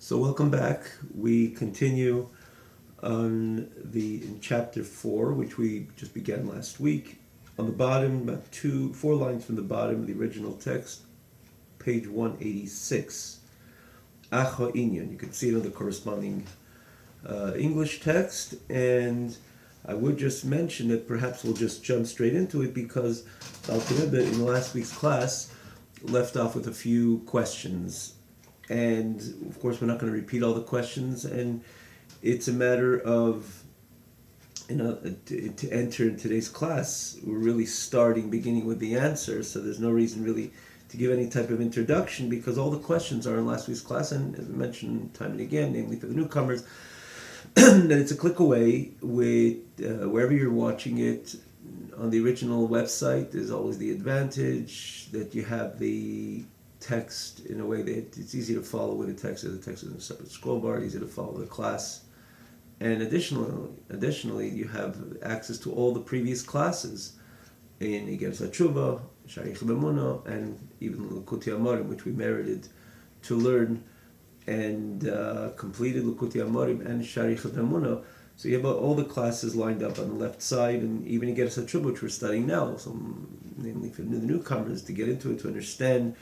So welcome back. We continue in chapter 4, which we just began last week. On the bottom, about 4 lines from the bottom of the original text, page 186. Acha inyan. You can see it on the corresponding English text, and I would just mention that perhaps we'll just jump straight into it because Alter Rebbe in last week's class left off with a few questions. And of course, we're not going to repeat all the questions, and it's a matter of, to enter in today's class, we're really beginning with the answers, so there's no reason really to give any type of introduction because all the questions are in last week's class, and as I mentioned time and again, namely for the newcomers, that it's a click away with wherever you're watching it. On the original website, there's always the advantage that you have the text in a way that it's easy to follow with the text. The text is in a separate scroll bar, easy to follow the class. And additionally, you have access to all the previous classes in Igeres HaTshuva, Sharich B'Emunah, and even Likutei Amarim, which we merited to learn and completed Likutei Amarim and Sharich B'Emunah. So you have all the classes lined up on the left side, and even Igeres HaTshuva, which we're studying now, so namely for the newcomers to get into it, to understand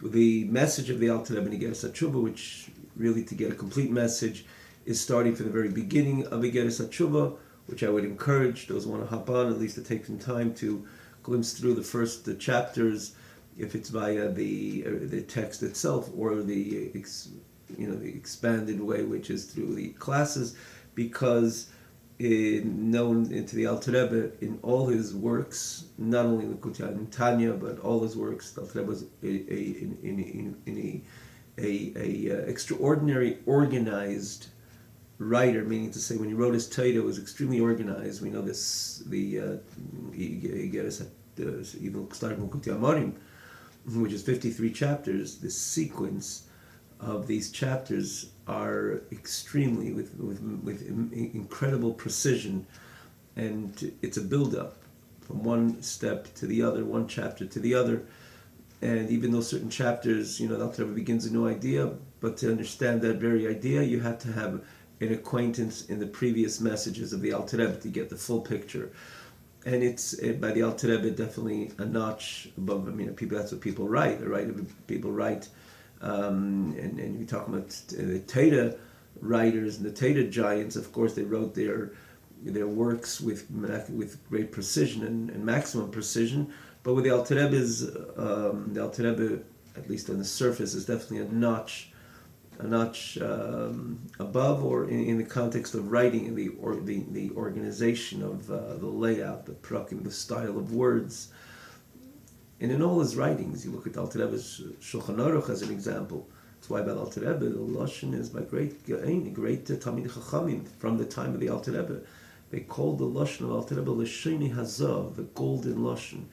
the message of the Alter Rebbe in Igeres HaTshuva, which really, to get a complete message, is starting from the very beginning of Igeres HaTshuva, which I would encourage those who want to hop on, at least to take some time to glimpse through the chapters, if it's via the text itself or the expanded way, which is through the classes, because known into the Alter Rebbe in all his works, not only in the and Tanya, but all his works, the Alter Rebbe was in a extraordinary organized writer, meaning to say when he wrote his Torah, it was extremely organized. We know this, even starting with Likutei Amarim, which is 53 chapters, the sequence of these chapters are extremely with incredible precision, and it's a build-up from one step to the other, one chapter to the other. And even though certain chapters, the Alter Rebbe begins a new idea, but to understand that very idea, you have to have an acquaintance in the previous messages of the Alter Rebbe to get the full picture. And it's by the Alter Rebbe definitely a notch above. That's what people write. People write. And we talk about the Torah writers and the Torah giants. Of course, they wrote their works with great precision and maximum precision. But with the Alter Rebbe, at least on the surface, is definitely a notch above, or in the context of writing, in the organization of the layout, the prakim, the style of words. And in all his writings, you look at Alter Rebbe's Shulchan Aruch as an example. That's why by Alter Rebbe, the Lashon is by great Talmid Chachamim from the time of the Alter Rebbe. They called the Lashon of Alter Rebbe L'Shoni Hazav, the golden Lashon.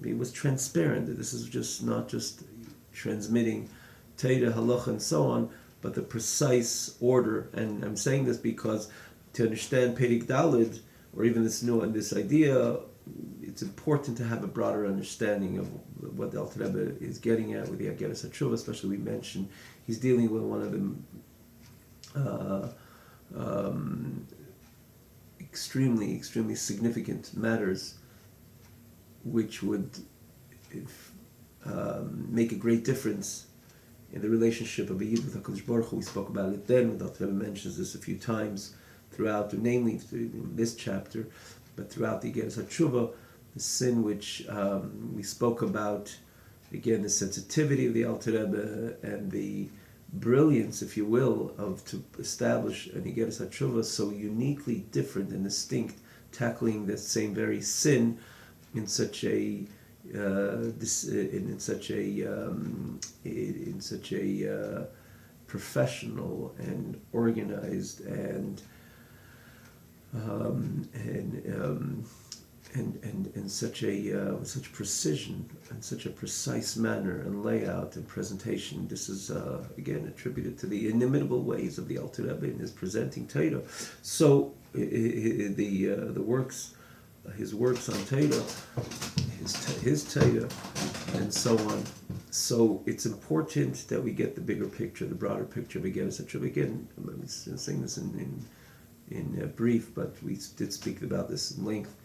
It was transparent. This is not just transmitting Torah, Halacha, and so on, but the precise order. And I'm saying this because to understand Perek Daled, or even this idea, it's important to have a broader understanding of what the Alter Rebbe is getting at with the Igeres HaTshuva. Especially, we mentioned he's dealing with one of the extremely significant matters, which would make a great difference in the relationship of a Yid with HaKadosh Baruch Hu. We spoke about it then. The Alter Rebbe mentions this a few times throughout, namely in this chapter, but throughout the Igeres HaTshuva, the sin which we spoke about, again, the sensitivity of the Alter Rebbe and the brilliance, if you will, to establish an Igeres HaTshuva so uniquely different and distinct, tackling the same very sin in such a professional and organized and such precision and such a precise manner and layout and presentation. This is again attributed to the inimitable ways of the Alter Rebbe in his presenting Torah. So the works his works on Torah, his Torah, and so on. So it's important that we get the bigger picture, the broader picture of Again. Again, I'm saying this in brief, but we did speak about this in length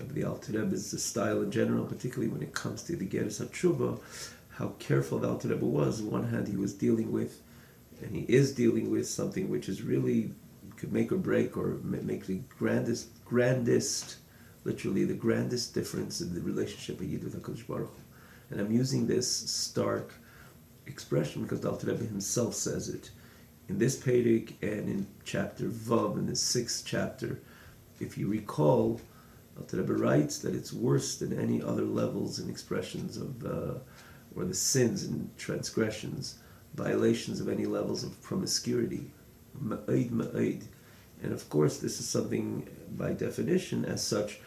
of the Alter Rebbe's style in general, particularly when it comes to the Geras HaTshuva, how careful the Alter Rebbe was. On one hand, he was dealing with, and he is dealing with, something which is really could make or break, or make the grandest, literally the grandest difference in the relationship of Yid with HaKadosh Baruch Hu. And I'm using this stark expression because the Alter Rebbe himself says it in this Perek and in chapter Vav, in the 6th chapter. If you recall, Alter Rebbe writes that it's worse than any other levels and expressions of, or the sins and transgressions, violations of any levels of promiscuity. Ma'id, ma'id. And of course, this is something, by definition, as such,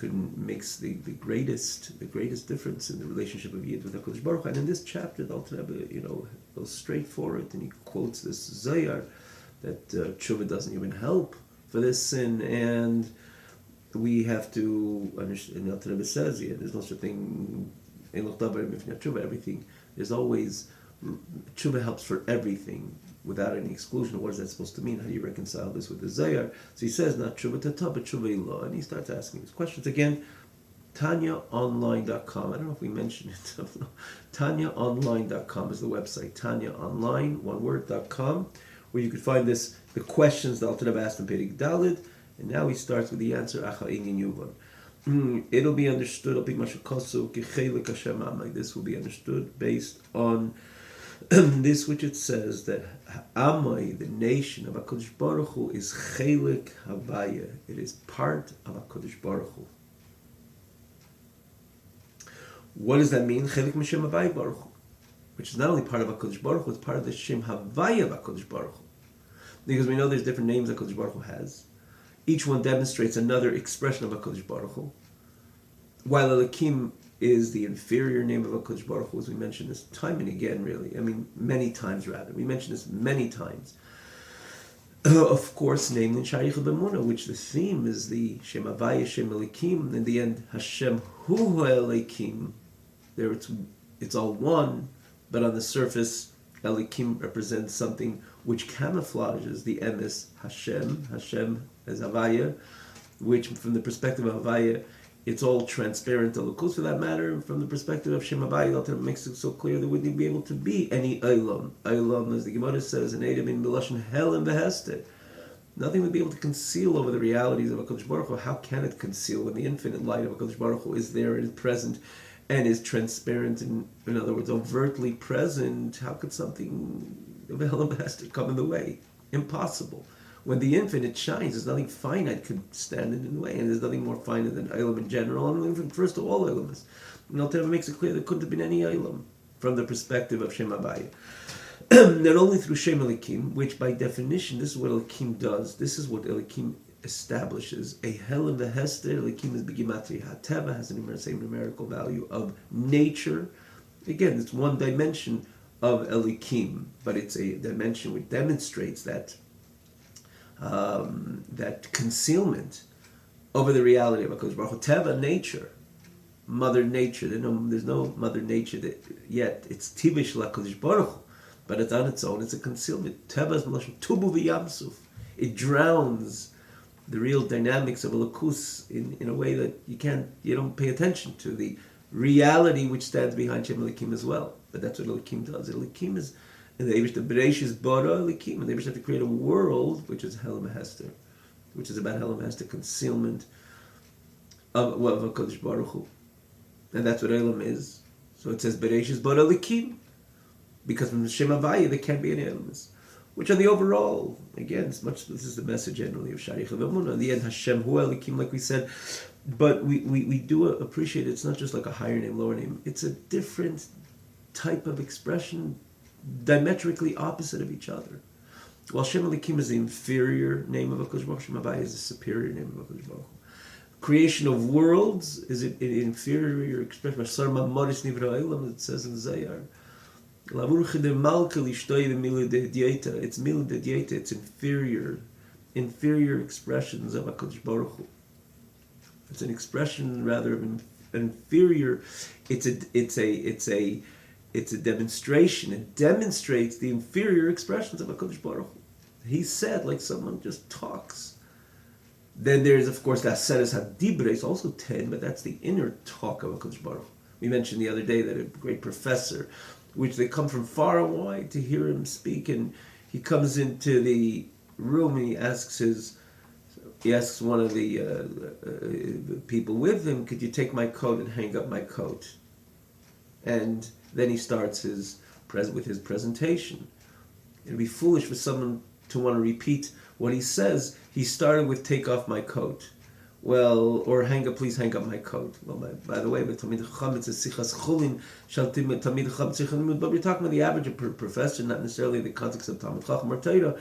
makes the greatest difference in the relationship of Yid with HaKadosh Baruch Hu. And in this chapter, the Alter Rebbe, goes straight for it, and he quotes this Zayar that tshuva doesn't even help for this sin, and we have to understand. And the Alter Rebbe says, there's no such thing. Everything. There's always tshuva helps for everything without any exclusion. What is that supposed to mean? How do you reconcile this with the Zayar? So he says, not tshuva tata, but tshuva ilah. And he starts asking these questions. Again, TanyaOnline.com. I don't know if we mentioned it. TanyaOnline.com is the website. TanyaOnline, one word.com, where you could find the questions that Alter Rebbe asked in Perek Daled. And now he starts with the answer, Acha'inin Yuvan. It'll be understood, this will be understood based on this which it says that Amai, the nation of HaKadosh Baruch Hu, is Chelik Havaya. It is part of HaKadosh Baruch Hu. What does that mean? Chelik Mishem Havaya Baruch Hu, which is not only part of HaKadosh Baruch Hu, it's part of the Shem Havaya of HaKadosh Baruch Hu. Because we know there's different names HaKadosh Baruch Hu has. Each one demonstrates another expression of HaKadosh Baruch Hu. While Elokim is the inferior name of HaKadosh Baruch Hu, as we mentioned this time and again, really. I mean, many times rather. We mentioned this many times. Of course, named in Shayich B'Emunah, which the theme is the Shem Havaya, Shem Elokim. In the end, Hashem Hu Elokim. There it's all one, but on the surface, Elokim represents something which camouflages the emes Hashem. Hashem as Havaya, which from the perspective of Havaya, it's all transparent Elokus for that matter. And from the perspective of Shem Havaya, it makes it so clear there wouldn't be able to be any Eilam. Eilam, as the Gemara says, in Adam in Belashon Hel and Behested. Nothing would be able to conceal over the realities of HaKadosh Baruch Hu. How can it conceal when the infinite light of HaKadosh Baruch Hu is there and is present and is transparent and, in other words, overtly present? How could something of Hel and Behested come in the way? Impossible. When the infinite shines, there's nothing finite could stand in the way, and there's nothing more finite than Eilam in general, and first of all Eilam is. And Alter Rebbe makes it clear there couldn't have been any Eilam from the perspective of Shem Havaya. Not only through Shem Elokim, which by definition, this is what Elokim does, this is what Elokim establishes. A Hel and Vehester, Elokim is Begimatri HaTeva, has the same numerical value of nature. Again, it's one dimension of Elokim, but it's a dimension which demonstrates that concealment over the reality of HaKadosh Baruch Hu. Teva, nature, Mother Nature. There's no Mother Nature yet. It's Tivish HaKadosh Baruch Hu, but it's on its own. It's a concealment. Teva is Melashon Tubu v'Yamsuf. It drowns the real dynamics of Elokus in a way that you don't pay attention to the reality which stands behind Shem Elokim as well. But that's what Elokim does. Elokim is. And the Bereish is Bara Elokim, and they have to create a world which is Hel and Hester, which is about Hel and Hester, concealment of HaKadosh Baruch Hu. And that's what Eilam is. So it says Bereish is Bara Elokim, because from the Shem Havaya there can't be any elements. Which on the overall, again, this is the message generally of Shayich B'Emunah. In the end, Hashem Hu Elokim, like we said. But we do appreciate it's not just like a higher name, lower name. It's a different type of expression, diametrically opposite of each other. While Shem Elokim is the inferior name of HaKadosh Baruch Hu, Shem Havaya is the superior name of HaKadosh Baruch Hu. Creation of worlds is an inferior expression. It says in Zayar, it's milah de it's inferior expressions of HaKadosh Baruch Hu. It's an expression rather of inferior. It's a demonstration. It demonstrates the inferior expressions of HaKadosh Baruch Hu. He said like someone just talks. Then there's, of course, the Aseres HaDibres, also 10, but that's the inner talk of HaKadosh Baruch Hu. We mentioned the other day that a great professor, which they come from far and wide to hear him speak, and he comes into the room and he asks one of the people with him, could you take my coat and hang up my coat? And then he starts with his presentation. It would be foolish for someone to want to repeat what he says. He started with take off my coat. Well, or please hang up my coat. Well, by the way, but we're talking about the average professor, not necessarily the context of Talmud Chacham or Torah.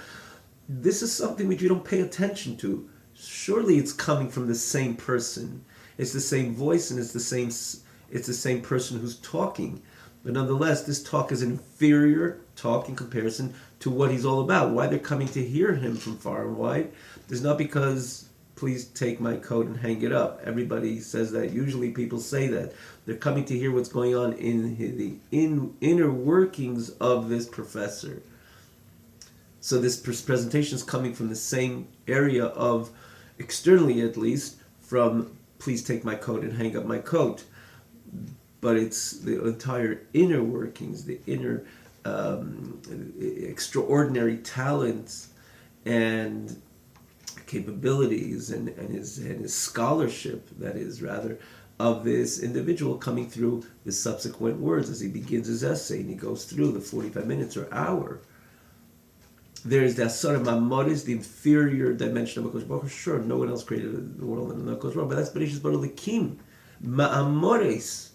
This is something which you don't pay attention to. Surely it's coming from the same person. It's the same voice and it's the same person who's talking. But nonetheless, this talk is an inferior talk in comparison to what he's all about. Why they're coming to hear him from far and wide is not because please take my coat and hang it up. Everybody says that. Usually people say that. They're coming to hear what's going on in the inner workings of this professor. So this presentation is coming from the same area of, externally at least, from please take my coat and hang up my coat. But it's the entire inner workings, the inner extraordinary talents and capabilities and his scholarship, that is, rather, of this individual coming through the subsequent words as he begins his essay and he goes through the 45 minutes or hour. There's the Asara Mamoris, the inferior dimension of HaKadosh Baruch Hu. Sure, no one else created the world and HaKadosh Baruch Hu, but that's Bereshis Bara Elikim, Ma'amores.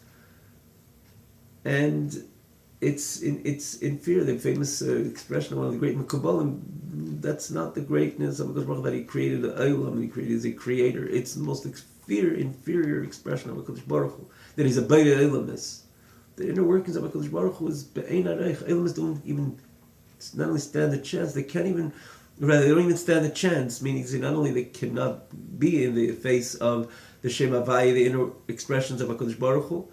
And it's inferior, the famous expression of one of the great Mekubalim, that's not the greatness of HaKadosh Baruch Hu, that he created the Olam and he created as a creator. It's the most inferior expression of HaKadosh Baruch Hu, that he's a Beire Olamis. The inner workings of HaKadosh Baruch Hu is Be'ein Areich. Olamis don't even not only stand a chance, they don't even stand a chance, meaning not only they cannot be in the face of the Shem Havaya, the inner expressions of HaKadosh Baruch Hu,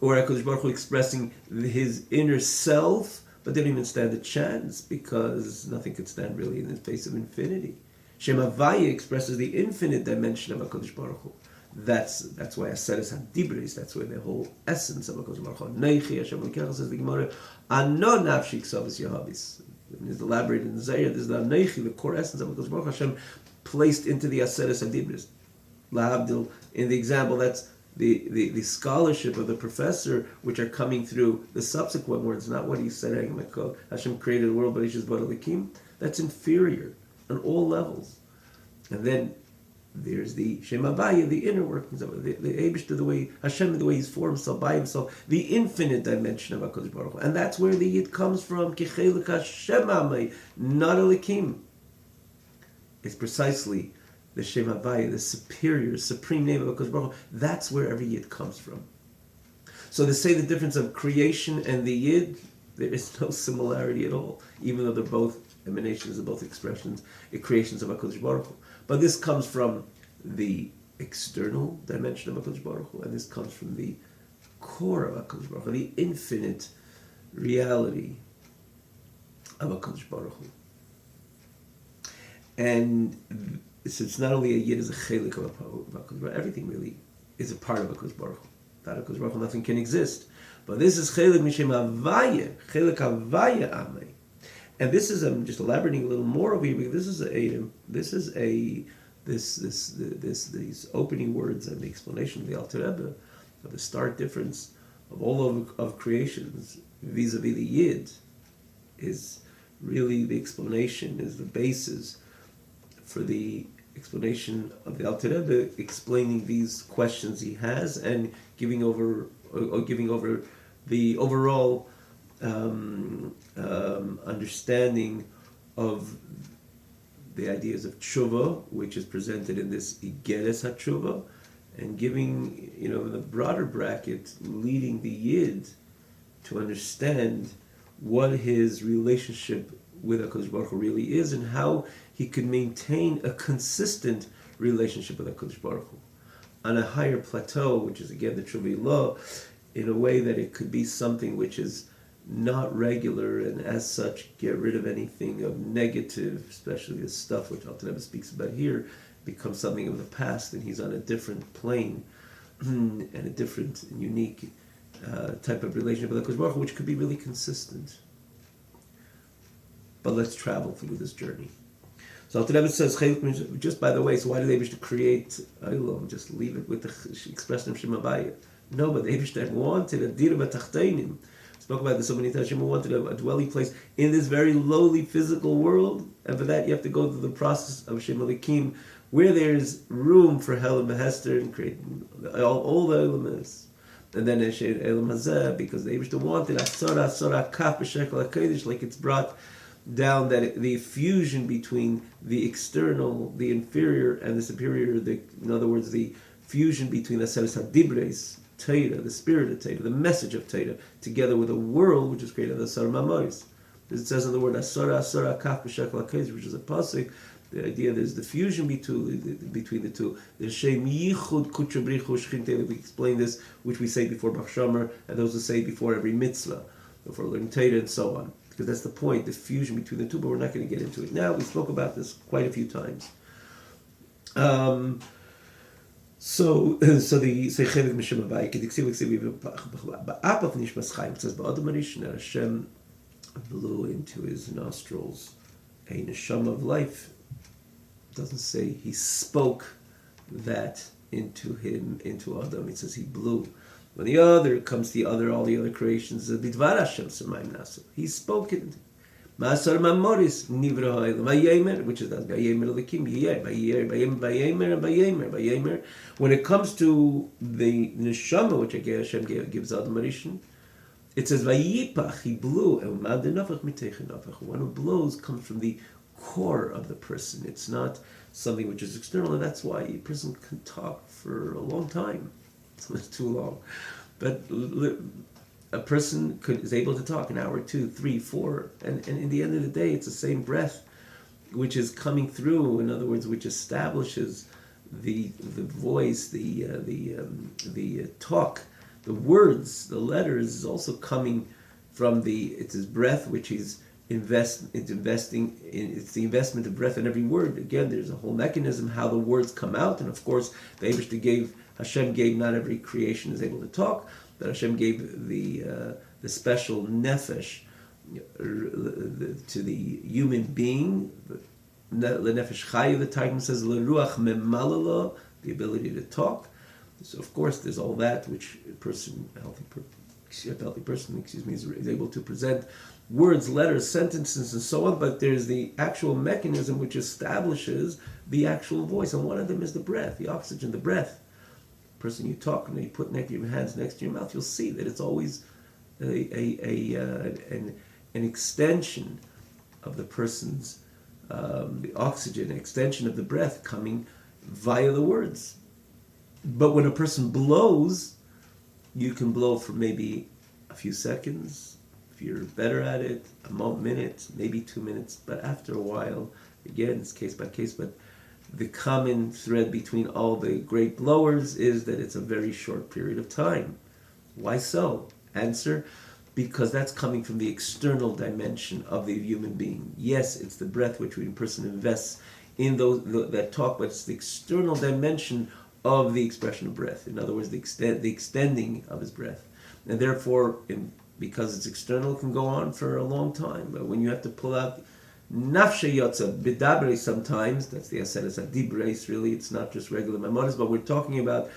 or HaKadosh Baruch Hu expressing his inner self, but they don't even stand a chance because nothing could stand really in the face of infinity. Shem Havaya expresses the infinite dimension of HaKadosh Baruch Hu. That's why Aseres HaDibres, that's where the whole essence of HaKadosh Baruch Hu. Neichi Hashem Elokecha, says the Gemara, Ano Nafshi Ksavos Yahavis. It is elaborated in Zayah. This is the Neichi, the core essence of HaKadosh Baruch Hu, Hashem placed into the Aseres HaDibres. Lahavdil, in the example, that's the scholarship of the professor, which are coming through the subsequent words, not what he said, Hashem created the world, but Bereshis Bara Elikim. That's inferior on all levels. And then there's the Shem Havaya, the inner workings of it, the Eibishter, the way Hashem, the way He's for Himself, by Himself, the infinite dimension of HaKadosh Baruch Hu. And that's where the Yid comes from, Kechelek Hashem Amay, not Elikim. It's precisely the Shem Havaya, the superior, supreme name of HaKadosh Baruch Hu. That's where every Yid comes from. So to say the difference of creation and the Yid, there is no similarity at all, even though they're both emanations, they're both expressions, creations of HaKadosh Baruch Hu. But this comes from the external dimension of HaKadosh Baruch Hu, and this comes from the core of HaKadosh Baruch Hu, the infinite reality of HaKadosh Baruch Hu. And so it's not only a Yid as a chelik of HaKadosh Baruch Hu, everything really is a part of HaKadosh Baruch Hu. Without HaKadosh Baruch Hu, nothing can exist. But this is chelik mishem havaya, chelik havaya amei. And this is, I'm just elaborating a little more over here, because these opening words and the explanation of the Alter Rebbe of the stark difference of all of creations vis-a-vis the Yid is really the explanation, is the basis for the explanation of the Alter Rebbe, explaining these questions he has and giving over the overall understanding of the ideas of tshuva, which is presented in this Igeres HaTshuva, and giving, in the broader bracket, leading the Yid to understand what his relationship with HaKadosh Baruch Hu really is and how he could maintain a consistent relationship with HaKadosh Baruch Hu. on a higher plateau, which is again the trivial law, in a way that it could be something which is not regular, and as such get rid of anything of negative, especially the stuff which Alter Rebbe speaks about here, becomes something of the past, and he's on a different plane and a different and unique type of relationship with HaKadosh Baruch Hu, which could be really consistent. But let's travel through this journey. So Alter Rebbe says, just by the way, so why did Eibush to create Olam? Just leave it with the expression of Shem Havaya. No, but Eibush wanted a dir b'tachteinim. Spoke about this so many times. Shem wanted a dwelling place in this very lowly physical world, and for that you have to go through the process of Shem Elikim, where there's room for Hel and Behester and create all the elements. And then Elam Hazeh, because the Eibush wanted Asora Kaf b'Shekel HaKodesh, like it's brought down that the fusion between the external, the inferior, and the superior, in other words, the fusion between the Aseres HaDibres, Torah, the spirit of Torah, the message of Torah, together with a world which is created, the Asar Mamoris. It says in the word Asara Kaf b'Shekel HaKodesh, which is a pasuk. The idea there's the fusion between the two. The Shem Yichud Kutra Brichu Shchinte, we explain this, which we say before Bach Shomer, and those who say before every mitzvah, before learning Torah, and so on. Because that's the point, the fusion between the two, but we're not going to get into it now. We spoke about this quite a few times. So the Seichevet Mishem Havai, it says, Ba'adam Arishon, Hashem blew into his nostrils a neshama of life. It doesn't say he spoke that into him, into Adam. It says he blew. When the other comes, all the other creations, Bidvar Hashem Semaim Nasu. He spoke it. Ma'asar Mamoris Nivra Ha'elam Vayemer, which is that Vayemer Elikim Vayemer. When it comes to the neshama, which again Hashem gives Adam Arishon, it says Vayipach. He blew. One who blows comes from the core of the person. It's not something which is external, and that's why a person can talk for a long time. It's too long, but a person is able to talk an hour, 2, 3, 4, and in the end of the day, it's the same breath which is coming through. In other words, which establishes the voice, the talk, the words, the letters is also coming from it's his breath which he's investing in. It's the investment of breath in every word. Again, there's a whole mechanism how the words come out, and of course, the Eibishter Hashem gave, not every creation is able to talk, but Hashem gave the special nefesh to the human being, the nefesh chayu, the Targum says, l'ruach memalala, the ability to talk. So of course there's all that which a healthy person is able to present words, letters, sentences, and so on, but there's the actual mechanism which establishes the actual voice, and one of them is the breath, the oxygen, the breath. Person you talk and you put your hands next to your mouth, you'll see that it's always an extension of the person's the oxygen, an extension of the breath coming via the words. But when a person blows, you can blow for maybe a few seconds. If you're better at it, a minute, maybe 2 minutes. But after a while, again, it's case by case, but the common thread between all the great blowers is that it's a very short period of time. Why so? Answer, because that's coming from the external dimension of the human being. Yes, it's the breath which a person invests in that talk, but it's the external dimension of the expression of breath. In other words, the extending of his breath. And therefore, because it's external, it can go on for a long time. But when you have to pull out Nafshe Yotza Bidabre sometimes, that's the Aseres HaDibres, really, it's not just regular Maimonis, but we're talking about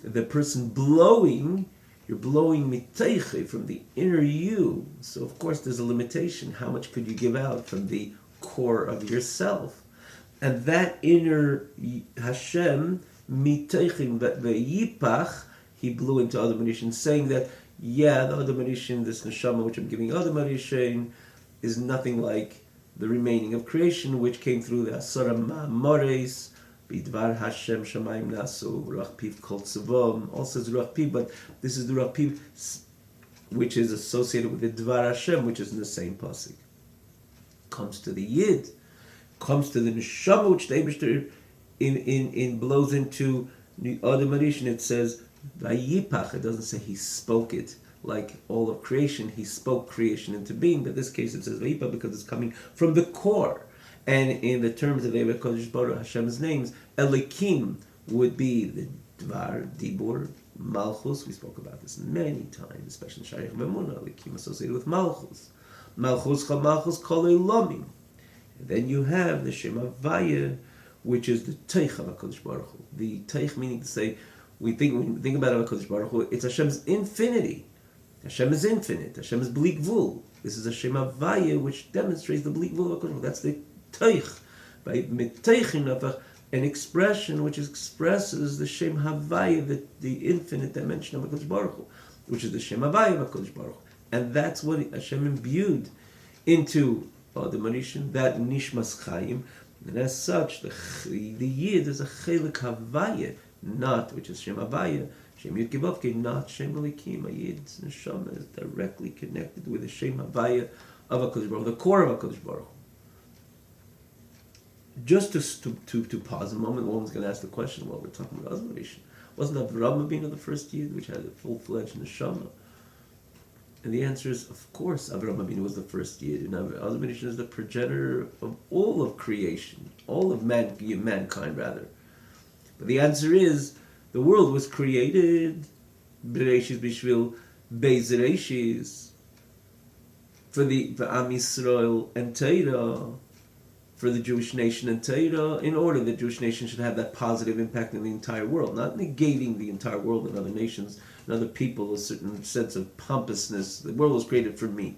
the person blowing, you're blowing miteiche from the inner you. So of course there's a limitation. How much could you give out from the core of yourself? And that inner Hashem, miteichim ve'yipach, he blew into Adam Arishin, saying that, yeah, the Adam Arishin, this neshama which I'm giving Adam Arishin, is nothing like the remaining of creation, which came through the Asara Ma'amores, Bidvar Hashem Shamayim Nasu, Ruach Piv Kol Tzavom, also says Ruach Piv, but this is the Ruach Piv, which is associated with the Dvar Hashem, which is in the same pasuk. Comes to the Yid, comes to the Neshama, which the Eibishter in blows into Adam Arishin, it says Vayipach. It doesn't say he spoke it like all of creation. He spoke creation into being. But in this case, it says Vayipach because it's coming from the core. And in the terms of Eva Kodesh Baruch Hashem's names, Elikim would be the Dvar, Dibur, Malchus. We spoke about this many times, especially in Shaykh Vemuna. Elikim associated with Malchus. Malchus Chamalchus Kol Elamim. Then you have the Shem Havaya, which is the Teich of HaKadosh Baruch Hu. The Teich meaning to say, when we think about HaKadosh Baruch Hu, it's Hashem's infinity. Hashem is infinite. Hashem is Bli Gvul. This is a Shem Havaya, which demonstrates the Bli Gvul of HaKadosh Baruch Hu. That's the Teich. By Miteichim, an expression which expresses the Shem Havaya, the infinite dimension of HaKadosh Baruch Hu, which is the Shem Havaya of HaKadosh Baruch Hu. And that's what Hashem imbued into Adam Arishin, that Nishmas Chaim. And as such, the Yid is a Chelik Havaya, not, which is Shem Havaya, Shem Yud Kivavke, not Shem Elikim. A Yid's Neshama is directly connected with the Shem Havaya of HaKadosh Baruch Hu, the core of HaKadosh Baruch Hu. Just to pause a moment, one was going to ask the question, well, we're talking about Adam Arishin. Wasn't Avraham Avinu the first Yid, which had a full-fledged Neshama? And the answer is, of course, Avraham Avinu was the first Yid, and Adam Arishin is the progenitor of all of creation, all of mankind, rather. But the answer is, the world was created, Bereshis Bishvil Beis Reshis, for Am Yisrael and Torah, for the Jewish nation and Torah, in order the Jewish nation should have that positive impact in the entire world, not negating the entire world and other nations and other people, a certain sense of pompousness. The world was created for me.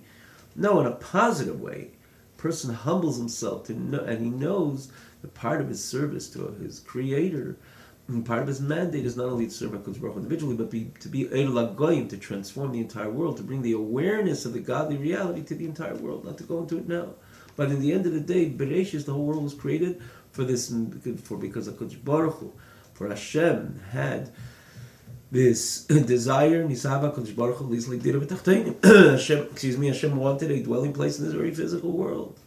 No, in a positive way. A person humbles himself and he knows that part of his service to his Creator, and part of his mandate is not only to serve HaKadosh Baruch Hu individually, but to be Eir Lagoyim, to transform the entire world, to bring the awareness of the godly reality to the entire world, not to go into it now. But in the end of the day, Bereshis, the whole world was created because HaKadosh Baruch Hu, for Hashem had this desire, Nisava HaKadosh Baruch Hu, Hashem wanted a dwelling place in this very physical world.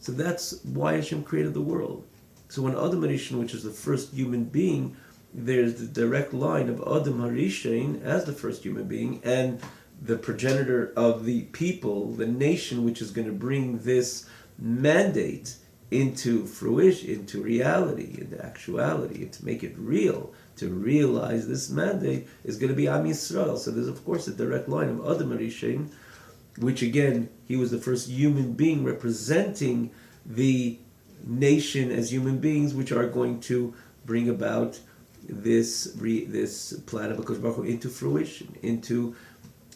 So that's why Hashem created the world. So when Adam Arishin, which is the first human being, there's the direct line of Adam Harishin as the first human being, and the progenitor of the people, the nation, which is going to bring this mandate into fruition, into reality, into actuality, and to make it real, to realize this mandate, is going to be Am Yisrael. So there's, of course, a direct line of Adam Arishin, which again, he was the first human being representing the nation as human beings, which are going to bring about this plan of HaKadosh Baruch Hu into fruition, into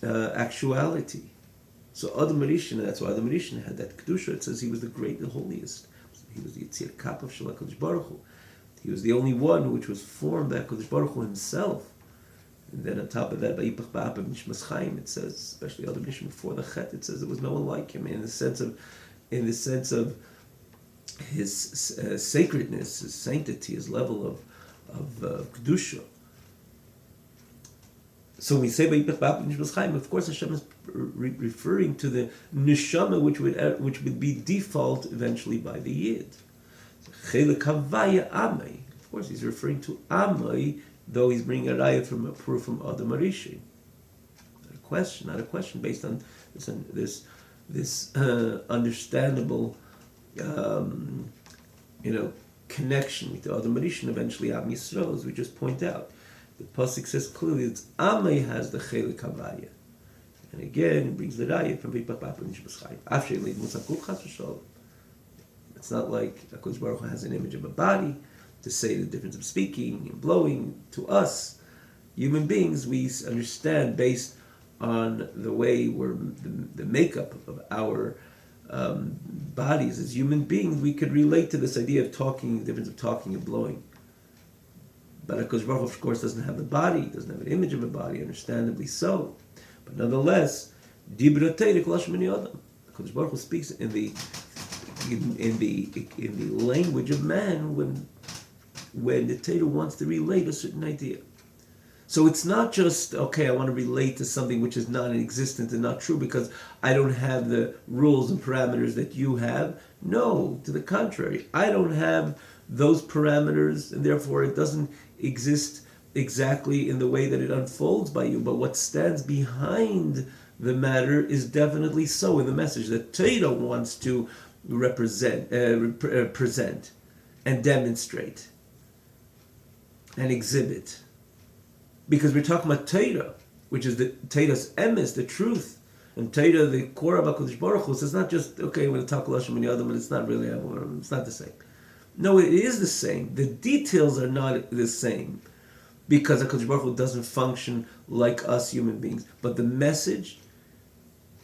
actuality. So Adam Arishin, that's why Adam Arishin had that kedusha. It says he was the great, the holiest. He was the Yitzir Kap of Shel HaKadosh Baruch Hu. He was the only one which was formed by HaKadosh Baruch Hu himself. And then on top of that, Vayipach Ba'apav Nishmas Chaim, it says, especially Adam Arishin before the Chet, it says there was no one like him in the sense of his sacredness, his sanctity, his level of kedusha. So when we say Vayipach Ba'apav Nishmas Chaim, of course Hashem is referring to the neshama, which would be default eventually by the yid. Chelik Havaya Amai. Of course, he's referring to Amai, though he's bringing a raya from a proof from Adam Arishin. Not a question based on this understandable, connection with the Adam Arishin. Eventually, Am Yisrael, as we just point out. The pasuk says clearly it's Amai has the Chelik Havaya. And again, it brings the raya from Vayipach Ba'apav Nishmas Chaim. After Leid Musakul Chas V'Shalom. It's not like HaKadosh Baruch Hu has an image of a body to say the difference of speaking and blowing. To us, human beings, we understand based on the way the makeup of our bodies as human beings, we could relate to this idea of talking, the difference of talking and blowing. But HaKadosh Baruch Hu, of course, doesn't have the body, doesn't have an image of a body, understandably so. But nonetheless, Dibra Teirah Kol Hashem B'nei Adam. HaKadosh Baruch Hu speaks in the language of man when the Torah wants to relate a certain idea. So it's not just, okay, I want to relate to something which is non-existent and not true because I don't have the rules and parameters that you have. No, to the contrary. I don't have those parameters, and therefore it doesn't exist exactly in the way that it unfolds by you, but what stands behind the matter is definitely so in the message that Torah wants to present and demonstrate and exhibit. Because we're talking about Torah, which is the Torah's emes, the truth. And Torah, the core of HaKadosh Baruch Hu, so it's not just, okay, I'm going to talk Lashon and Yadam, but it's not really, it's not the same. No, it is the same. The details are not the same, because HaKadosh Baruch Hu doesn't function like us human beings. But the message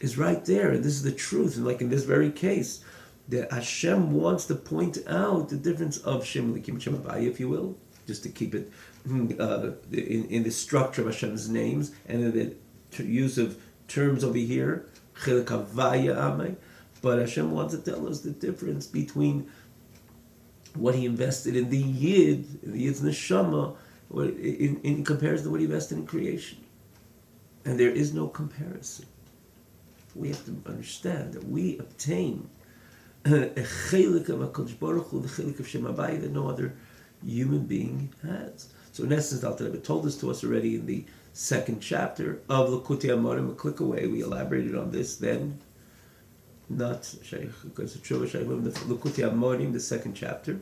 is right there, and this is the truth. And like in this very case, that Hashem wants to point out the difference of Shem Elikim Shem Havaya, if you will, just to keep it in the structure of Hashem's names and in the use of terms over here, Chelik Havaya Amay. But Hashem wants to tell us the difference between what He invested in the Yid, in the Yid's neshama, in comparison to what He invested in creation. And there is no comparison. We have to understand that we obtain a chelik of HaKadosh Baruch Hu, the chelik of Shem Havaya, that no other human being has. So in essence, Alter Rebbe told this to us already in the second chapter of Likutei Amarim. A click away, we elaborated on this then. Not Shaykh, because it's Tshuva Shaykh, the Likutei Amarim, the second chapter.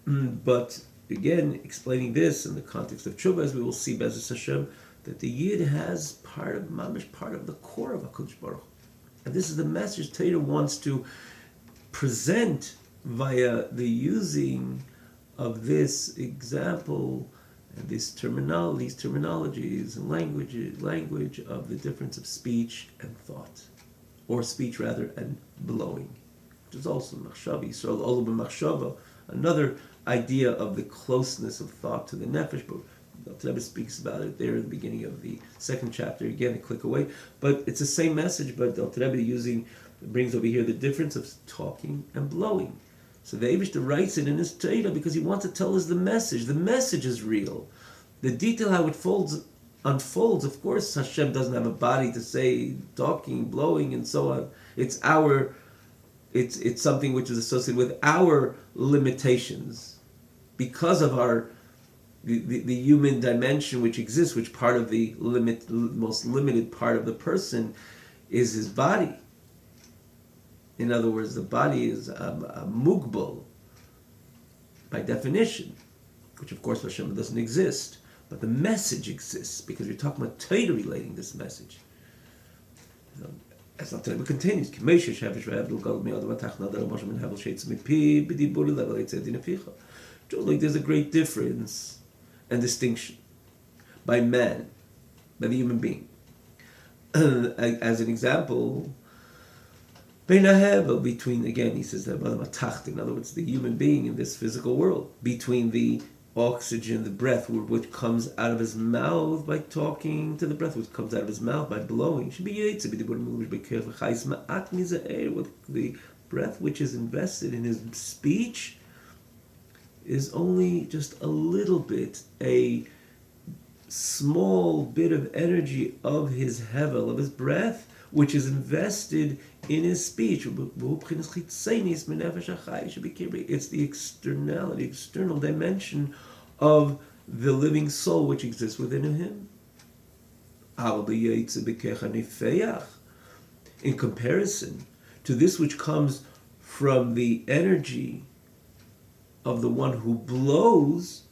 But again, explaining this in the context of Tshuva, as we will see, Be'ezus Hashem, that the Yid has part of the core of HaKadosh Baruch Hu. And this is the message Torah wants to present via the using of this example and these terminologies and language of the difference of speech and thought, or speech rather and blowing, which is also machshava Yisrael Olu b'machshava, another idea of the closeness of thought to the nefesh. But the Rebbe speaks about it there in the beginning of the second chapter. Again, a click away, but it's the same message. But the Rebbe brings over here the difference of talking and blowing. So the Eibishter writes it in his Torah because he wants to tell us the message. The message is real. The detail how it unfolds, of course, Hashem doesn't have a body to say talking, blowing, and so on. It's something which is associated with our limitations because of the human dimension which exists, which part of the most limited part of the person is his body. In other words, the body is a mugbal by definition, which of course Hashem doesn't exist. But the message exists because we're talking about Torah relating this message. As the Torah continues, just like there's a great difference and distinction by man, by the human being. As an example, between, again, he says that, in other words, the human being in this physical world, between the oxygen, the breath, which comes out of his mouth by talking, to the breath which comes out of his mouth by blowing. With the breath which is invested in his speech is only just a little bit, a small bit of energy of his hevel, of his breath, which is invested in his speech. It's the external dimension of the living soul which exists within him. In comparison to this which comes from the energy of the one who blows,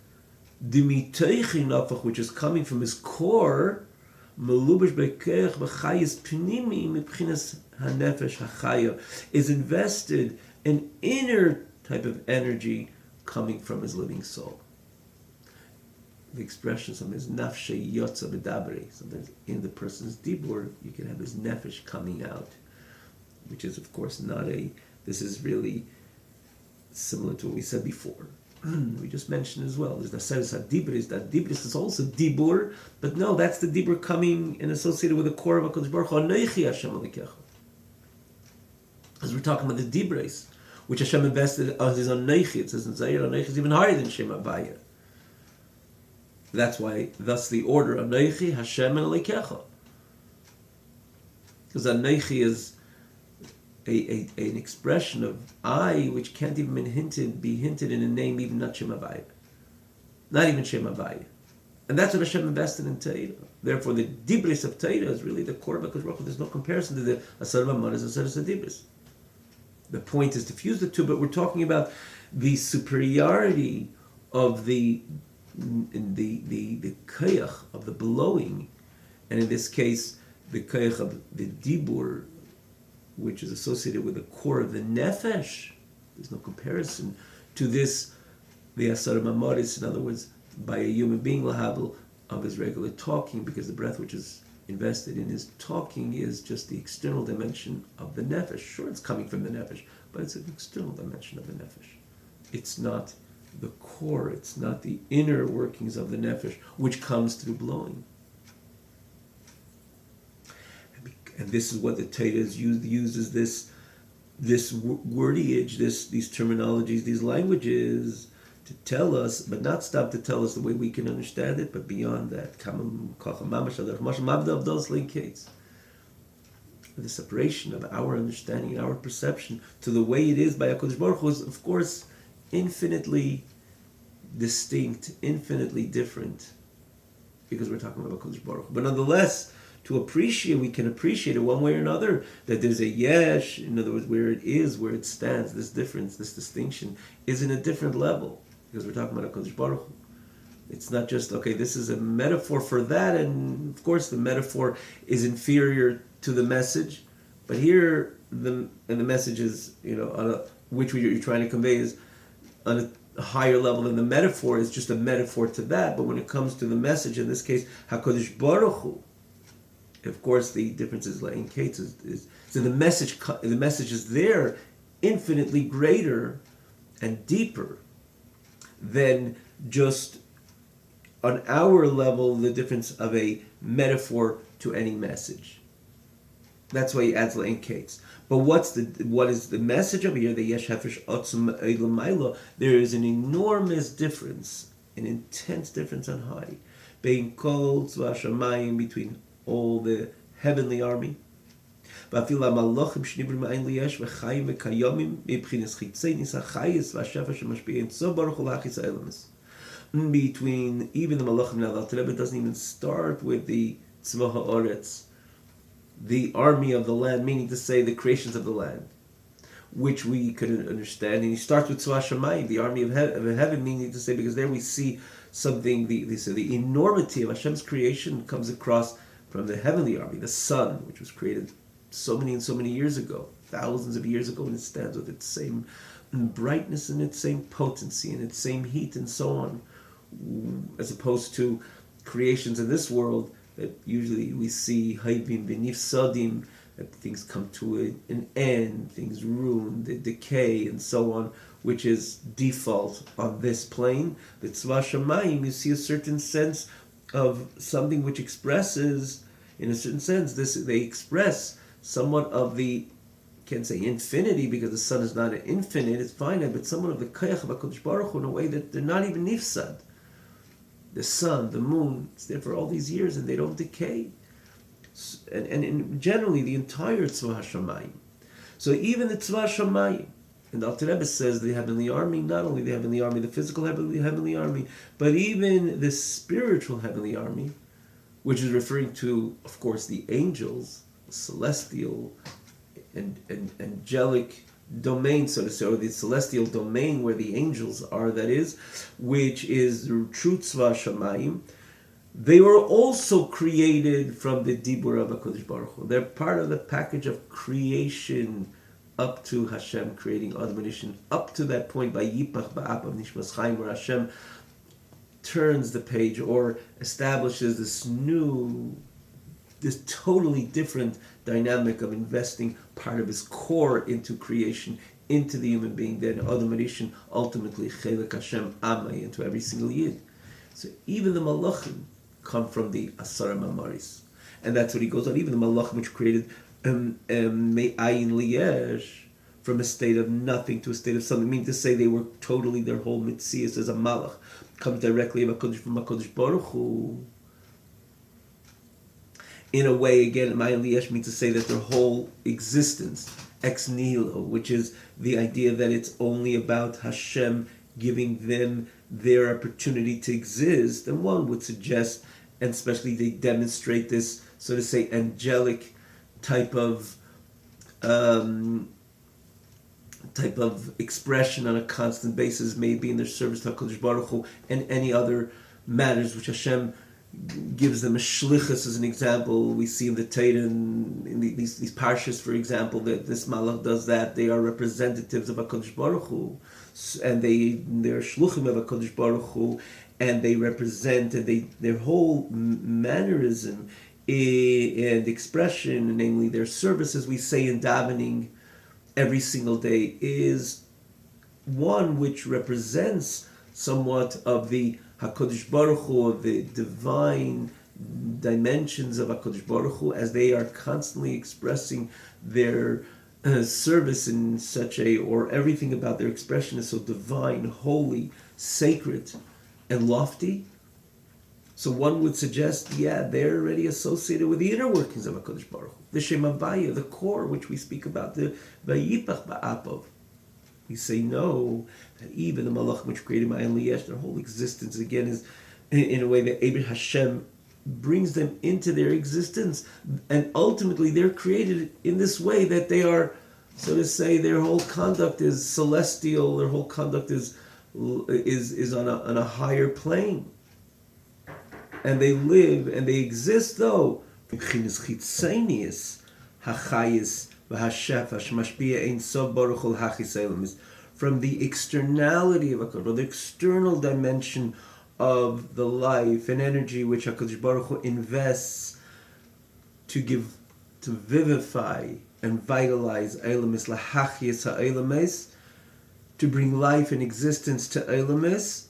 which is coming from his core, is invested an inner type of energy coming from his living soul. The expression sometimes nafshe yotza b'dabre. Sometimes in the person's dibur you can have his nefesh coming out, which is of course this is really similar to what we said before. We just mentioned as well. There's Naseres HaDibris. That Dibris is also Dibur, but no, that's the Dibur coming and associated with the core of HaKadosh Baruch Hu. Anochi Hashem Alikecha. As we're talking about the Dibris, which Hashem invested on his Anochi. It says in Zayir, Anochi is even higher than Shem Havaya. That's why, thus the order, Anochi Hashem Alikecha. Because Anochi is an expression of I, which can't even be hinted in a name, even not Shem Havaya. not even Shem Havaya. And that's what Hashem invested in Torah. Therefore, the Dibris of Torah is really the core of HaKadosh Baruch Hu. There's no comparison to the Asar Mamaris and Asar Dibris. The point is to fuse the two, but we're talking about the superiority of the koyach of the blowing, and in this case, the koyach of the dibur, which is associated with the core of the nefesh. There's no comparison to this, the asar mamaris, in other words, by a human being lahabel of his regular talking, because the breath which is invested in his talking is just the external dimension of the nefesh. Sure, it's coming from the nefesh, but it's an external dimension of the nefesh. It's not the core, it's not the inner workings of the nefesh, which comes through blowing. And this is what the Torah uses this wordage, these terminologies, these languages, to tell us, but not stop to tell us the way we can understand it, but beyond that. The separation of our understanding, our perception, to the way it is by HaKadosh Baruch Hu is, of course, infinitely distinct, infinitely different, because we're talking about HaKadosh Baruch Hu. But nonetheless, to appreciate, we can appreciate it one way or another, that there's a yesh, in other words, where it is, where it stands, this difference, this distinction, is in a different level, because we're talking about HaKadosh Baruch Hu. It's not just, okay, this is a metaphor for that, and of course the metaphor is inferior to the message, but here, the message is, which you're trying to convey is on a higher level than the metaphor, is just a metaphor to that, but when it comes to the message, in this case, HaKadosh Baruch Hu, of course, the difference is, like in Kate, is so the message is there, infinitely greater and deeper than just on our level the difference of a metaphor to any message. That's why he adds in Kates. But what is the message over here? The Yesh Hefesh Otzum Eilamayla. There is an enormous difference, an intense difference on high, being called between all the heavenly army. And between even the Malachim. Now the Rebbe doesn't even start with the Tzva Ha'aretz, the army of the land, meaning to say the creations of the land, which we could understand. And he starts with Tzva Shamayim, the army of heaven, meaning to say, because there we see something, the enormity of Hashem's creation comes across from the heavenly army, the sun, which was created so many years ago, thousands of years ago, and it stands with its same brightness and its same potency and its same heat and so on, as opposed to creations in this world that usually we see haibim v'nifsadim, that things come to an end, things ruin, they decay and so on, which is default on this plane. The Tzva Shamayim, you see a certain sense of something which expresses, in a certain sense, they express somewhat of the, can't say infinity because the sun is not an infinite, it's finite, but somewhat of the koyach of HaKadosh Baruch Hu in a way that they're not even nifsad. The sun, the moon, it's there for all these years and they don't decay. And generally the entire Tzva HaShamayim. So even the Tzva HaShamayim, and the Alter Rebbe says the heavenly army, not only the heavenly army, the physical heavenly army, but even the spiritual heavenly army, which is referring to, of course, the angels, celestial and angelic domain, so to say, or the celestial domain where the angels are, that is, which is the true Tzva Shamayim. They were also created from the Dibur of HaKadosh Baruch Hu. They're part of the package of creation up to Hashem creating Adam and Nishan, up to that point by Yipach Ba'ap of Nishmas Chaim, where Hashem turns the page or establishes this totally different dynamic of investing part of his core into creation, into the human being, then Adam and Nishan, ultimately Chelek Hashem Amay, into every single Yid. So even the Malachim come from the Asara Mamaris. And that's what he goes on. Even the Malachim which created Me'ayin Liyesh, from a state of nothing to a state of something, meaning to say they were totally, their whole Mitzias as a Malach comes directly from HaKadosh Baruch Hu. In a way, again, Me'ayin Liyesh means to say that their whole existence, ex nihilo, which is the idea that it's only about Hashem giving them their opportunity to exist, then one would suggest, and especially they demonstrate this, so to say, angelic type of expression on a constant basis, maybe in their service to HaKadosh Baruch Hu, and any other matters which Hashem gives them a shlichus as an example. We see in the Torah, in these parshas, for example, that this malach does that. They are representatives of HaKadosh Baruch Hu, and they're shluchim of HaKadosh Baruch Hu, and they represent, and their whole mannerism and expression, namely their service, as we say in davening every single day, is one which represents somewhat of the HaKadosh Baruch Hu, of the divine dimensions of HaKadosh Baruch Hu, as they are constantly expressing their service in such a, or everything about their expression is so divine, holy, sacred, and lofty. So one would suggest, they're already associated with the inner workings of HaKadosh Baruch Hu. The Shem Havaya, the core, which we speak about, the Vayipach Ba'apov. We say no, that even the Malachim which created Ma'ayin Liyesh, their whole existence, again, is in a way that Eber Hashem brings them into their existence. And ultimately, they're created in this way that they are, so to say, their whole conduct is celestial, their whole conduct is on a higher plane. And they live and they exist, though, from the externality of HaKadosh, the external dimension of the life and energy which HaKadosh Baruch Hu invests to vivify and vitalize Eilamis, lahachis ha'eilamis, to bring life and existence to Eilamis.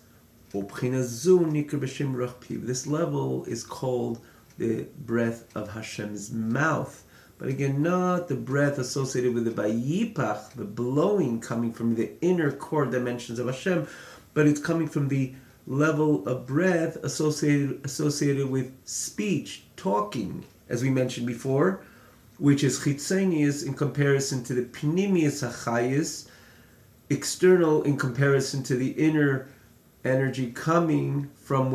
This level is called the breath of Hashem's mouth. But again, not the breath associated with the Vayipach, the blowing coming from the inner core dimensions of Hashem, but it's coming from the level of breath associated with speech, talking, as we mentioned before, which is chitzenius in comparison to the pnimius hachayis, external in comparison to the inner energy coming from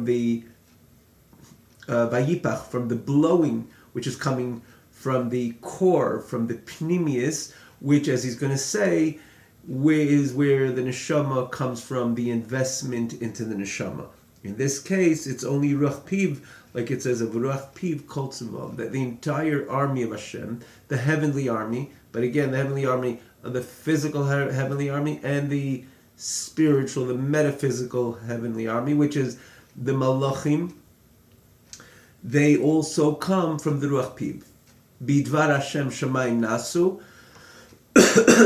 the Vayipach, from the blowing, which is coming from the core, from the pnimius, which, as he's going to say, is where the neshama comes from, the investment into the neshama. In this case, it's only Ruach Piv, like it says of Ruach Piv Kol Tzavam, that the entire army of Hashem, the heavenly army, but again, the heavenly army, the physical heavenly army, and the spiritual, the metaphysical heavenly army, which is the Malachim, they also come from the Ruach Piv. Bidvar Hashem Shamayim Nasu,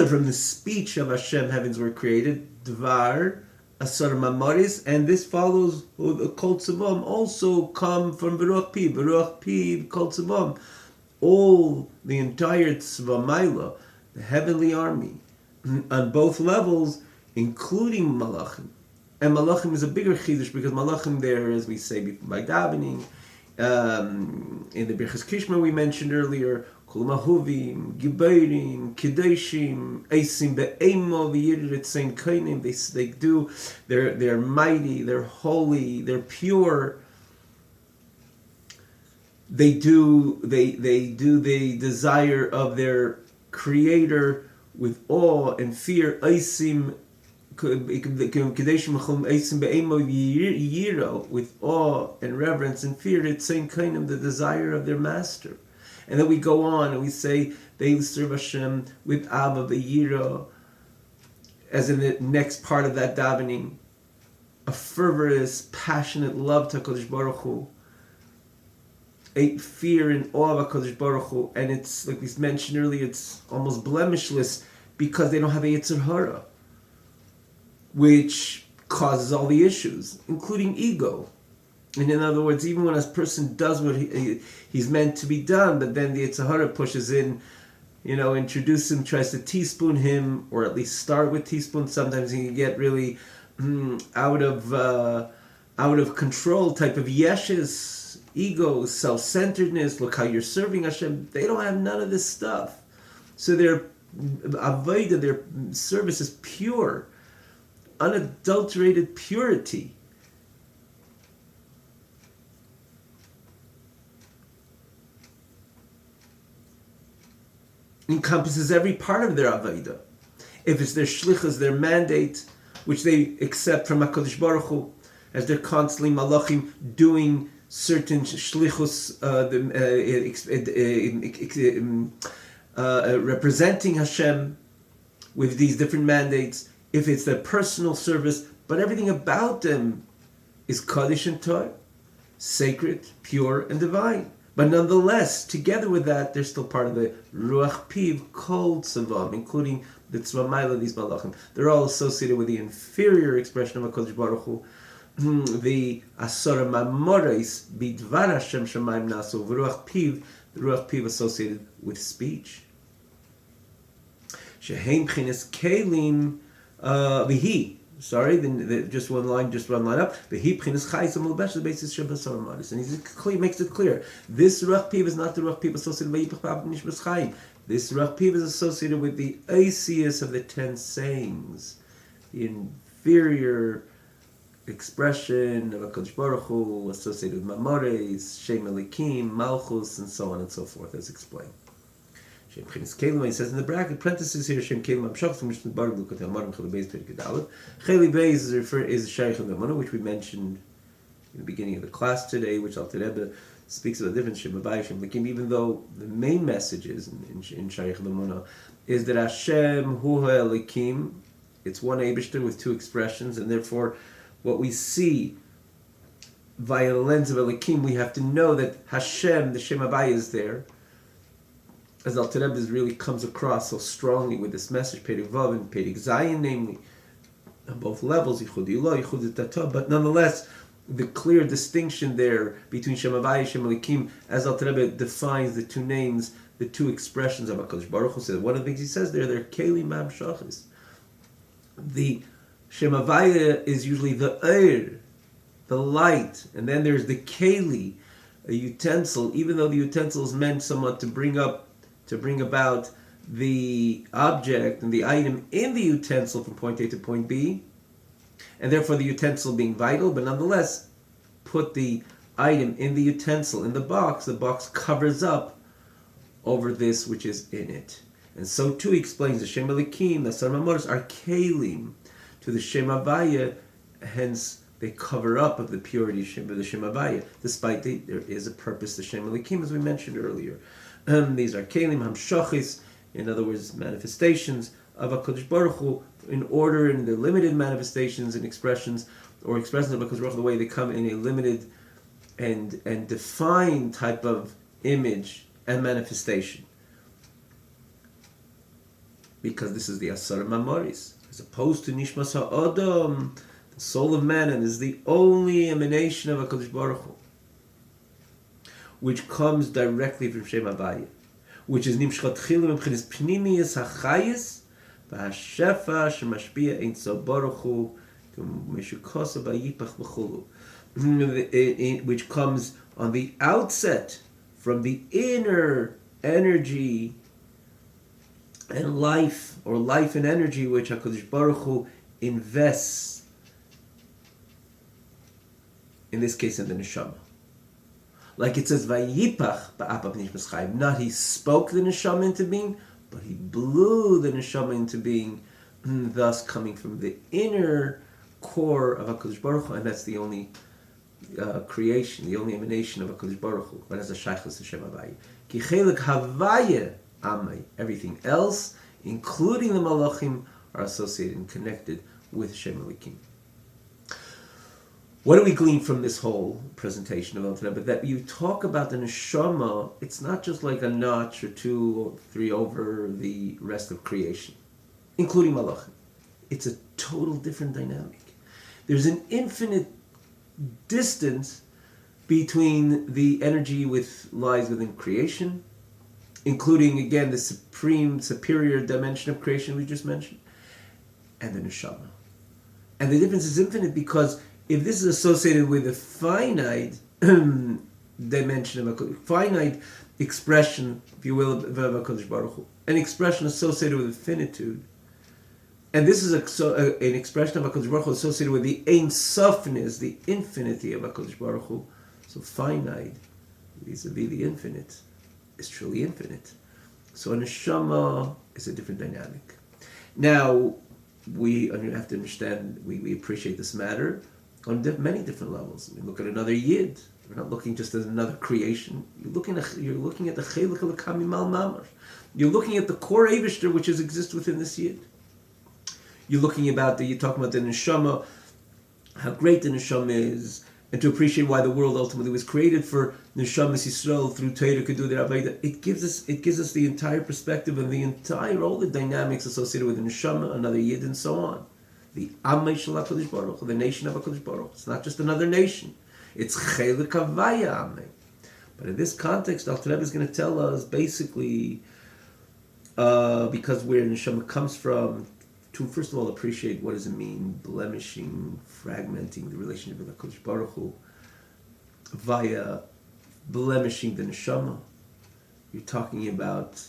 from the speech of Hashem, heavens were created. Dvar Asar Mamoris, and this follows the Kol Tzavam, also come from Ruach Piv. Ruach Piv, Kol Tzavam, all the entire Tzvamayla, the heavenly army, on both levels, including Malachim. And Malachim is a bigger chidush because Malachim there, as we say by davening, in the Birchas Kishma we mentioned earlier, Kol Mahuvim, Gibayrim, Kedoshim, Eisim Be'emo V'Yirit Sein Kainim. They do. They're mighty. They're holy. They're pure. They do the desire of their Creator with awe and fear. Eisim. With awe and reverence and fear, it's saying kind of the desire of their master. And then we go on and we say they serve Hashem with Abba V'Yira, as in the next part of that davening, a fervorous, passionate love to HaKadosh Baruch Hu, a fear and awe of HaKadosh Baruch Hu, and it's like we mentioned earlier, it's almost blemishless because they don't have a Yetzer Hara, which causes all the issues, including ego. And in other words, even when a person does what he's meant to be done, but then the Yetzer Hara pushes in, introduces him, tries to teaspoon him, or at least start with teaspoon. Sometimes he can get really out of control type of yeshes, ego, self-centeredness. Look how you're serving Hashem. They don't have none of this stuff. So their avodah, their service is pure. unadulterated purity. Encompasses every part of their avodah. If it's their shlichus, their mandate, which they accept from HaKadosh Baruch Hu, as they're constantly malachim doing certain shlichus, representing Hashem with these different mandates. If it's their personal service, but everything about them is kaddish and Torah, sacred, pure, and divine. But nonetheless, together with that, they're still part of the Ruach Piv Kol Tzavam, including the Tzvamayla, these Malachim. They're all associated with the inferior expression of HaKadosh Baruch Hu, the Asara Mamorais, Bidvar Hashem Shamayim Nasu, Ruach Piv, the Ruach Piv associated with speech. Sheheim Chines Kelim Vihi. Just one line up. And he makes it clear. This Ruach Piv is not the Ruach Piv associated with Nishmas Chaim. This Ruach Piv is associated with the Asius of the 10 sayings, the inferior expression of HaKadosh Baruch Hu, associated with Mamores, Shem Elikim, Malchus, and so on and so forth, as explained. Shem Chines Kelim, he says in the bracket, parentheses here, Shem Kelim Amshach, from Mishnah Baruch Lukat Amarim Cheli Beis Perik Gedalef. Cheli Beis is Shaykh of the Mona, which we mentioned in the beginning of the class today, which Alter Rebbe speaks of the difference, Shem Abai, Shem Elikim, even though the main message is in Shaykh of the Mona, is that Hashem Hu Elikim, it's one Eibishter with two expressions, and therefore what we see via the lens of Elikim, we have to know that Hashem, the Shem Abai, is there, as Alter Rebbe really comes across so strongly with this message, Perek Vav and Perek Zayin, namely, on both levels, Yichud Ilah, Yichud Tata, but nonetheless, the clear distinction there between Shem Havaya and Shem Elikim, as Alter Rebbe defines the two names, the two expressions of HaKadosh Baruch Hu. One of the things he says there, they're Keli Mam Shachis. The Shem Havaya is usually the Eir, the light, and then there's the Keli, a utensil, even though the utensil is meant somewhat to bring about the object and the item in the utensil from point A to point B, and therefore the utensil being vital, but nonetheless, put the item in the utensil, in the box covers up over this which is in it. And so too he explains the Shem Elikim, the Asar Mamoros are Kalim to the Shem Havaya, hence they cover up of the purity of the Shem Havaya, despite there is a purpose to Shem Elikim, as we mentioned earlier. These are Kelim Hamshachis, in other words, manifestations of HaKadosh Baruch Hu, in order in the limited manifestations and expressions, or expressions of HaKadosh Baruch Hu, the way they come in a limited and defined type of image and manifestation. Because this is the Asar Mamoris, as opposed to Nishmas HaAdam, the soul of man, and is the only emanation of HaKadosh Baruch Hu, which comes directly from Shem Havaya, which is Nimshchat Chilim M'chinis Pnimiyas HaChayis V'Hashefa Shemashpia Ein Tzo Baruch Hu Meshukosa V'Yipach V'Chulu, which comes on the outset from the inner energy and life, or life and energy, which HaKadosh Baruch Hu invests, in this case in the neshama. Like it says, Vayipach ba'apav nishmas chayim. Not he spoke the neshama into being, but he blew the neshama into being, thus coming from the inner core of HaKadosh Baruch Hu, and that's the only creation, the only emanation of HaKadosh Baruch Hu, but as a shaychus Hashem Havaya. Ki chelik havaya amay. Everything else, including the malachim, are associated and connected with Shem Elikim. What do we glean from this whole presentation of Alter Rebbe? That you talk about the neshama, it's not just like a notch or two or three over the rest of creation, including malachim. It's a total different dynamic. There's an infinite distance between the energy lies within creation, including, again, the superior dimension of creation we just mentioned, and the neshama. And the difference is infinite because if this is associated with a finite dimension of a finite expression, if you will, of HaKadosh Baruch Hu, an expression associated with finitude, And this is an expression of HaKadosh Baruch Hu associated with the Ein Sofness, the infinity of HaKadosh Baruch Hu. So finite, vis-a-vis the infinite, is truly infinite. So a neshama is a different dynamic. Now, we have to understand, we appreciate this matter on many different levels. We look at another yid. We're not looking just at another creation. You're looking at the chelik elokam mimal mamar. You're looking at the core Eibishter which exists within this yid. You're talking about the neshama, how great the neshama is, and to appreciate why the world ultimately was created for neshamas Yisrael through Torah Kedu the Avodah. It gives us the entire perspective of all the dynamics associated with the neshama, another yid, and so on. The Amay Shel HaKadosh Baruch Hu, the nation of HaKadosh Baruch Hu. It's not just another nation. It's Chelik Havaya Amay. But in this context, Alter Rebbe is going to tell us basically, because where neshama comes from, to first of all appreciate what does it mean, blemishing, fragmenting the relationship with HaKadosh Baruch Hu via blemishing the neshama. You're talking about,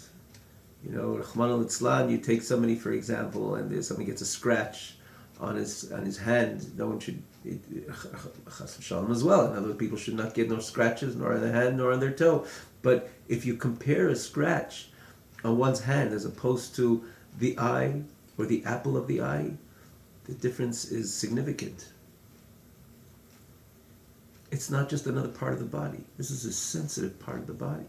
Rahman al-Itzlan, you take somebody, for example, and somebody gets a scratch on his hand. No one should, Chas v'shalom as well, and other people should not get no scratches, nor on their hand, nor on their toe. But if you compare a scratch on one's hand as opposed to the eye, or the apple of the eye, the difference is significant. It's not just another part of the body. This is a sensitive part of the body.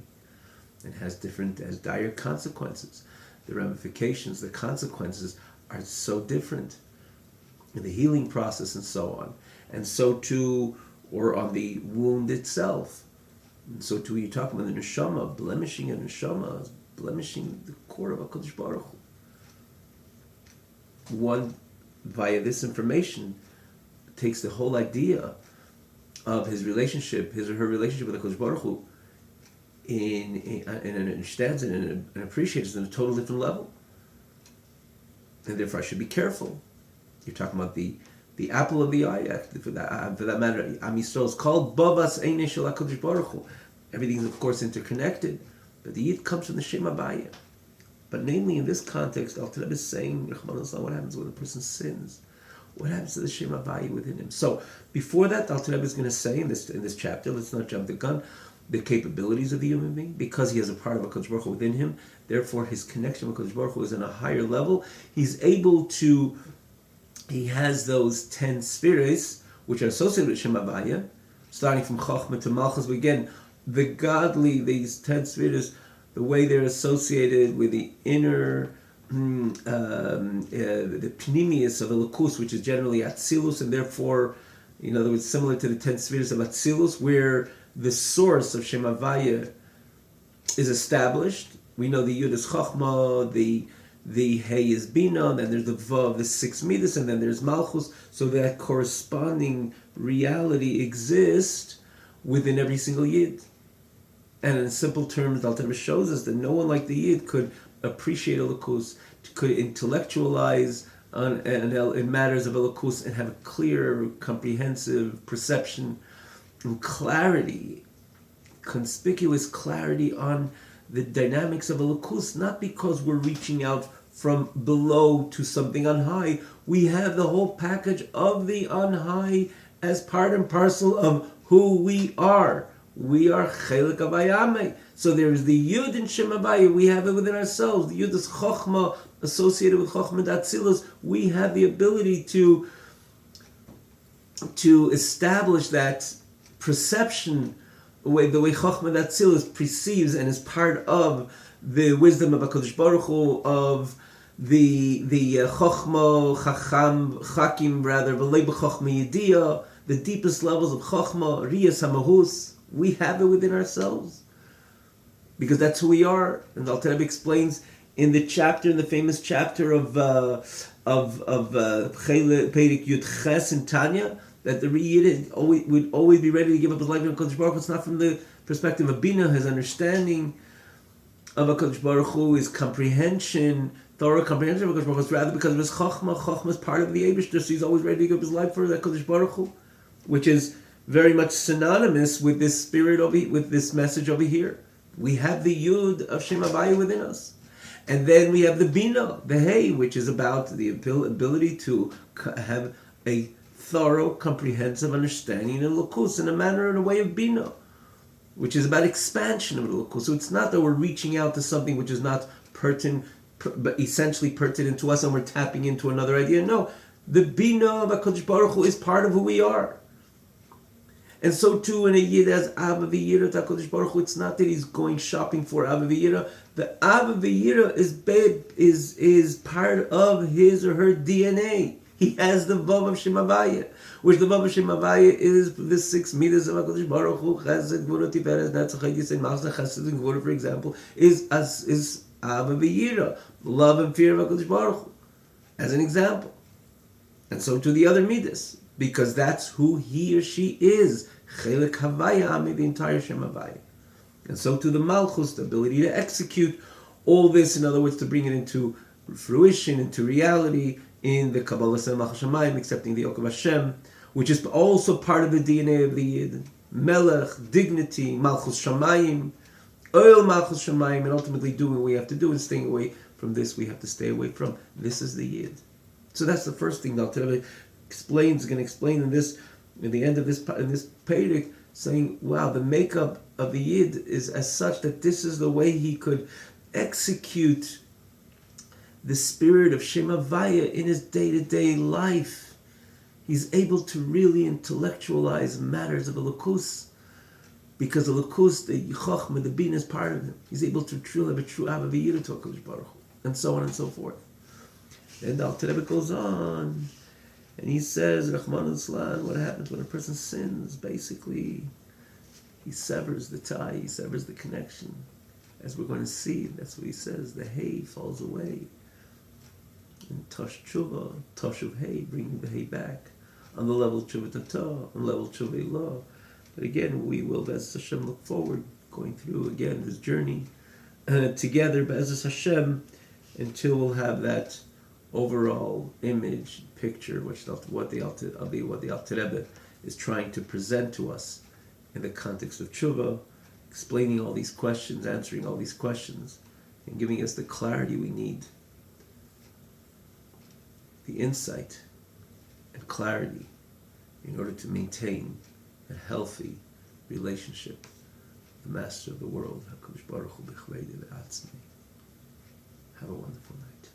It has dire consequences. The ramifications, the consequences are so different in the healing process and so on. And so too, or on the wound itself. And so too, you talk about the neshama, blemishing a neshama, blemishing the core of HaKadosh Baruch Hu. One, via this information, takes the whole idea of his relationship, his or her relationship with HaKadosh Baruch Hu, and understands it and appreciates it on a total different level. And therefore I should be careful. You're talking about the apple of the eye, for that matter. Am Yisrael is called Bavas Einei Shel HaKadosh Baruch Hu. Everything is of course interconnected, but the Yid comes from the Shem Havaya. But namely in this context, Alter Rebbe is saying, what happens when a person sins? What happens to the Shem Havaya within him? So before that, Alter Rebbe is going to say in this chapter, let's not jump the gun, the capabilities of the human being, because he has a part of HaKadosh Baruch Hu within him, therefore his connection with HaKadosh Baruch Hu is on a higher level. He has those 10 spheres, which are associated with Shem Havaya, starting from Chochmah to Malchus. Again, these 10 spheres, the way they're associated with the inner, the pnimius of Elokus, which is generally Atzilus, and therefore, in other words, similar to the 10 spheres of Atzilus, where the source of Shem Havaya is established. We know the Yud is Chochmah, the Hey is Bina, then there's the Vav, the 6 Midas, and then there's Malchus, so that corresponding reality exists within every single Yid. And in simple terms, Alter Rebbe shows us that no one like the Yid could appreciate Elokus, could intellectualize in matters of Elokus and have a clear, comprehensive perception and clarity, conspicuous clarity on the dynamics of Elokus, not because we're reaching out from below to something on high. We have the whole package of the on high as part and parcel of who we are. We are Chelik Havaya. So there is the Yud in Shem Havaya. We have it within ourselves. The Yud is Chochmah, associated with Chochmah Datzilus. We have the ability to establish that perception, the way Chochmah Datzilus perceives and is part of the wisdom of HaKadosh Baruch Hu, of the Chochmah Chakim, V'lei b'Chochmah Yediyah, the deepest levels of Chochmah, Riyas HaMahus. We have it within ourselves because that's who we are. And Alter Rebbe explains in the famous chapter of Perek Yud Ches in Tanya, that the Yid would always be ready to give up his life to HaKadosh Baruch Hu. It's not from the perspective of Bina, his understanding of HaKadosh Baruch Hu, his comprehension, thorough comprehension of HaKadosh Baruch Hu. It's rather because of his Chochmah. Chochmah is part of the Eibishter, so he's always ready to give up his life for HaKadosh Baruch Hu, which is very much synonymous with this spirit with this message over here. We have the Yud of Shem Havaya within us. And then we have the Bina, the Hey, which is about the ability to have a thorough, comprehensive understanding of Lukus in a manner and a way of Bina, which is about expansion of the Lukus. So it's not that we're reaching out to something which is not pertinent, but essentially pertinent to us, and we're tapping into another idea. No, the Bina of HaKadosh Baruch Hu is part of who we are. And so too, when a Yid has Ava V'Yira to HaKadosh Baruch Hu, it's not that he's going shopping for Ava V'Yira. The Ava V'Yira is part of his or her DNA. He has the Vav of Shem Havaya, which the Vav of Shem Havaya is the 6 meters of HaKadosh Baruch Hu, Chesed, Gvura, Tiferes, Netzach, Yisrael, Machzah, Chesed, and Gvura, for example, is Ava V'Yira, love and fear of HaKadosh Baruch Hu, as an example. And so to the other midas, because that's who he or she is. Chelek Havaya, the entire Shem Havaya. And so to the Malchus, the ability to execute all this, in other words, to bring it into fruition, into reality, in the Kabbalah Malchus Shamayim, accepting the Yoke of Hashem, which is also part of the DNA of the Yid. Melech, dignity, Malchus Shamayim, Oil Malchus Shamayim, and ultimately doing what we have to do and staying away from this we have to stay away from. This is the Yid. So that's the first thing that Tanya explains, going to explain in the end of this Perek, saying, wow, the makeup of the Yid is as such that this is the way he could execute the spirit of Shem Havaya in his day-to-day life. He's able to really intellectualize matters of a Elokus, because the Elokus, the Chochmah, the Bin is part of him. He's able to truly have a true Ava V'Yira to HaKadosh Baruch Hu, and so on and so forth. And the Alter Rebbe goes on, and he says, Rahman al-Islam, what happens when a person sins? Basically, he severs the tie, he severs the connection. As we're going to see, that's what he says, the hay falls away. And Tosh Tshuva, Tosh of hay, bringing the hay back. On the level of Tshuva Tata, on the level of Tshuva Ilah. But again, we will, Be'ez Hashem, look forward, going through again this journey together, Be'ez Hashem, until we'll have that overall image, picture, what the Alter Rebbe is trying to present to us in the context of tshuva, explaining all these questions, answering all these questions, and giving us the clarity we need, the insight and clarity in order to maintain a healthy relationship with the Master of the world, HaKadosh Baruch Hu B'Chvei De'Atzmi. Have a wonderful night.